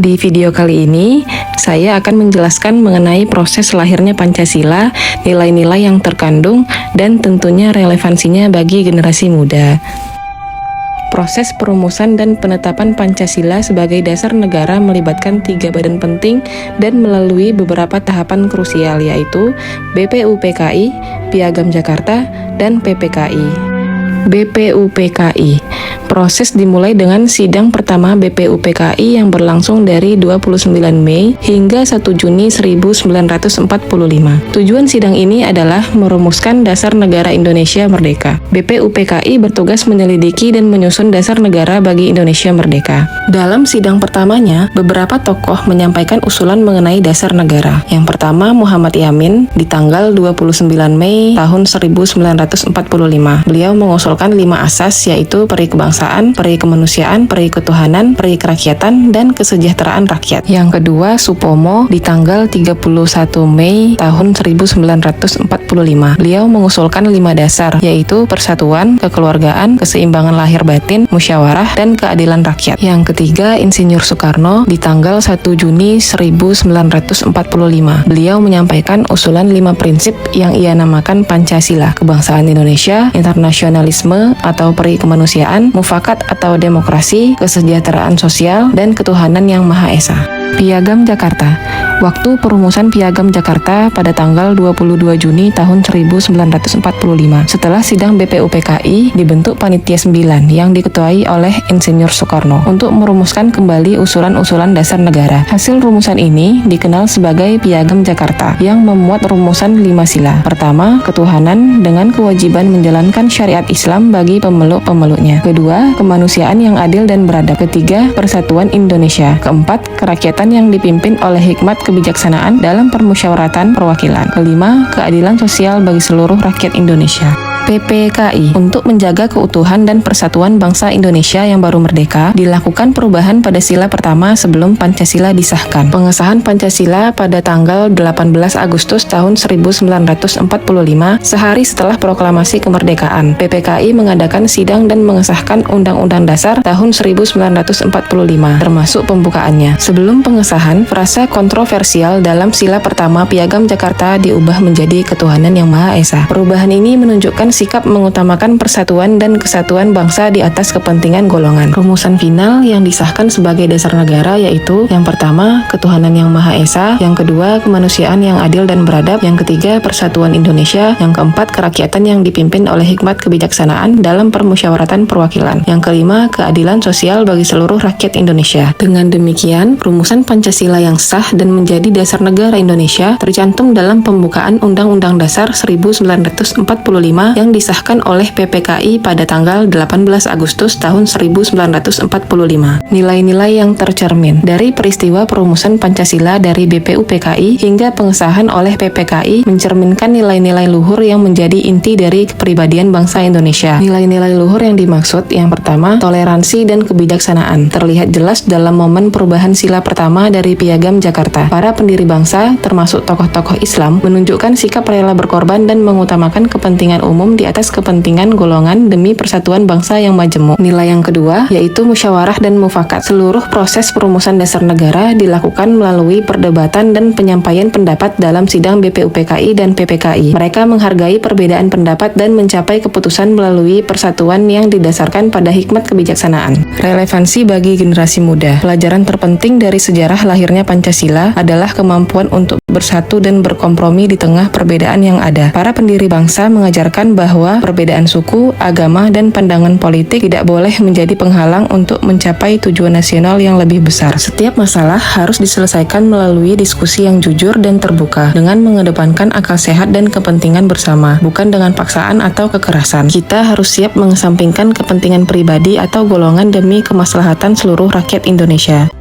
Di video kali ini, saya akan menjelaskan mengenai proses lahirnya Pancasila, nilai-nilai yang terkandung, dan tentunya relevansinya bagi generasi muda. Proses perumusan dan penetapan Pancasila sebagai dasar negara melibatkan 3 badan penting dan melalui beberapa tahapan krusial, yaitu BPUPKI, Piagam Jakarta, dan PPKI. BPUPKI. Proses dimulai dengan sidang pertama BPUPKI yang berlangsung dari 29 Mei hingga 1 Juni 1945. Tujuan sidang ini adalah merumuskan dasar negara Indonesia merdeka. BPUPKI bertugas menyelidiki dan menyusun dasar negara bagi Indonesia merdeka. Dalam sidang pertamanya, beberapa tokoh menyampaikan usulan mengenai dasar negara. Yang pertama, Muhammad Yamin di tanggal 29 Mei tahun 1945. Beliau mengusulkan 5 asas, yaitu peri kebangsaan, peri kemanusiaan, peri ketuhanan, peri kerakyatan, dan kesejahteraan rakyat. Yang kedua, Supomo di tanggal 31 Mei tahun 1945. Beliau mengusulkan 5 dasar, yaitu persatuan, kekeluargaan, keseimbangan lahir batin, musyawarah, dan keadilan rakyat. Yang ketiga, Insinyur Soekarno di tanggal 1 Juni 1945. Beliau menyampaikan usulan 5 prinsip yang ia namakan Pancasila, kebangsaan Indonesia, internasionalisme atau peri kemanusiaan, mufakat atau demokrasi, kesejahteraan sosial, dan ketuhanan yang Maha Esa. Piagam Jakarta. Waktu perumusan Piagam Jakarta pada tanggal 22 Juni tahun 1945. Setelah sidang BPUPKI, dibentuk Panitia 9 yang diketuai oleh Insinyur Soekarno untuk merumuskan kembali usulan-usulan dasar negara. Hasil rumusan ini dikenal sebagai Piagam Jakarta yang memuat rumusan 5 sila. Pertama, ketuhanan dengan kewajiban menjalankan syariat Islam bagi pemeluk-pemeluknya. Kedua, kemanusiaan yang adil dan beradab. Ketiga, persatuan Indonesia. Keempat, kerakyatan yang dipimpin oleh hikmat kebijaksanaan dalam permusyawaratan perwakilan. Kelima, keadilan sosial bagi seluruh rakyat Indonesia. PPKI. Untuk menjaga keutuhan dan persatuan bangsa Indonesia yang baru merdeka, dilakukan perubahan pada sila pertama sebelum Pancasila disahkan. Pengesahan Pancasila pada tanggal 18 Agustus tahun 1945, sehari setelah proklamasi kemerdekaan. PPKI mengadakan sidang dan mengesahkan Undang-Undang Dasar tahun 1945, termasuk pembukaannya. Sebelum pengesahan, frasa kontroversial dalam sila pertama Piagam Jakarta diubah menjadi ketuhanan yang Maha Esa. Perubahan ini menunjukkan sikap mengutamakan persatuan dan kesatuan bangsa di atas kepentingan golongan. Rumusan final yang disahkan sebagai dasar negara yaitu yang pertama, ketuhanan yang Maha Esa, yang kedua, kemanusiaan yang adil dan beradab, yang ketiga, persatuan Indonesia, yang keempat, kerakyatan yang dipimpin oleh hikmat kebijaksanaan dalam permusyawaratan perwakilan, yang kelima, keadilan sosial bagi seluruh rakyat Indonesia. Dengan demikian, rumusan Pancasila yang sah dan menjadi dasar negara Indonesia tercantum dalam pembukaan Undang-Undang Dasar 1945 yang disahkan oleh PPKI pada tanggal 18 Agustus tahun 1945. Nilai-nilai yang tercermin dari peristiwa perumusan Pancasila dari BPUPKI hingga pengesahan oleh PPKI mencerminkan nilai-nilai luhur yang menjadi inti dari kepribadian bangsa Indonesia. Nilai-nilai luhur yang dimaksud yang pertama, toleransi dan kebijaksanaan. Terlihat jelas dalam momen perubahan sila pertama dari Piagam Jakarta. Para pendiri bangsa, termasuk tokoh-tokoh Islam, menunjukkan sikap rela berkorban dan mengutamakan kepentingan umum di atas kepentingan golongan demi persatuan bangsa yang majemuk. Nilai yang kedua yaitu musyawarah dan mufakat. Seluruh proses perumusan dasar negara dilakukan melalui perdebatan dan penyampaian pendapat dalam sidang BPUPKI dan PPKI. Mereka menghargai perbedaan pendapat dan mencapai keputusan melalui persatuan yang didasarkan pada hikmat kebijaksanaan. Relevansi bagi generasi muda. Pelajaran terpenting dari sejarah lahirnya Pancasila adalah kemampuan untuk bersatu dan berkompromi di tengah perbedaan yang ada. Para pendiri bangsa mengajarkan bahwa perbedaan suku, agama, dan pandangan politik tidak boleh menjadi penghalang untuk mencapai tujuan nasional yang lebih besar. Setiap masalah harus diselesaikan melalui diskusi yang jujur dan terbuka, dengan mengedepankan akal sehat dan kepentingan bersama, bukan dengan paksaan atau kekerasan. Kita harus siap mengesampingkan kepentingan pribadi atau golongan demi kemaslahatan seluruh rakyat Indonesia.